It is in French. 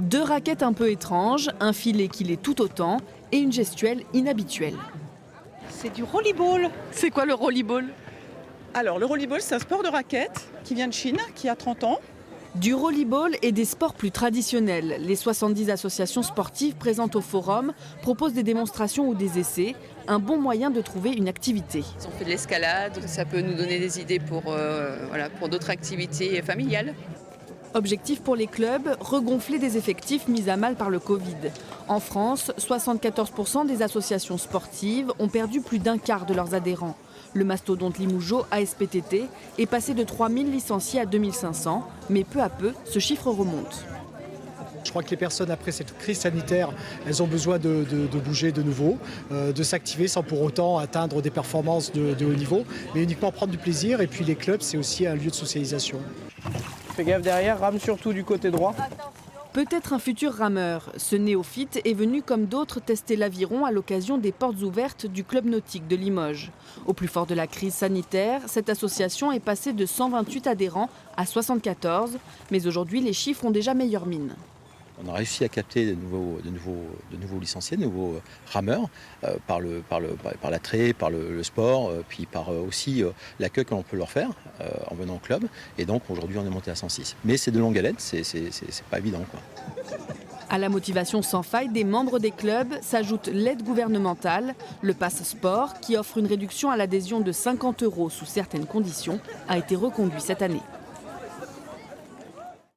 Deux raquettes un peu étranges, un filet qui l'est tout autant et une gestuelle inhabituelle. C'est du rolleyball. C'est quoi le rolleyball? Alors, le rolleyball, c'est un sport de raquette qui vient de Chine, qui a 30 ans. Du rolleyball et des sports plus traditionnels. Les 70 associations sportives présentes au forum proposent des démonstrations ou des essais, un bon moyen de trouver une activité. On fait de l'escalade, ça peut nous donner des idées pour d'autres activités familiales. Objectif pour les clubs, regonfler des effectifs mis à mal par le Covid. En France, 74% des associations sportives ont perdu plus d'un quart de leurs adhérents. Le mastodonte Limougeot ASPTT est passé de 3000 licenciés à 2500, mais peu à peu, ce chiffre remonte. Je crois que les personnes, après cette crise sanitaire, elles ont besoin de bouger de nouveau, de s'activer sans pour autant atteindre des performances de haut niveau, mais uniquement prendre du plaisir. Et puis les clubs, c'est aussi un lieu de socialisation. Fais gaffe derrière, rame surtout du côté droit. Peut-être un futur rameur. Ce néophyte est venu comme d'autres tester l'aviron à l'occasion des portes ouvertes du club nautique de Limoges. Au plus fort de la crise sanitaire, cette association est passée de 128 adhérents à 74, mais aujourd'hui les chiffres ont déjà meilleure mine. On a réussi à capter de nouveaux licenciés, de nouveaux rameurs par l'attrait, par le sport, puis par aussi l'accueil que l'on peut leur faire en venant au club. Et donc aujourd'hui on est monté à 106. Mais c'est de longue haleine, c'est pas évident, quoi. À la motivation sans faille des membres des clubs s'ajoute l'aide gouvernementale. Le Pass Sport, qui offre une réduction à l'adhésion de 50 € sous certaines conditions, a été reconduit cette année.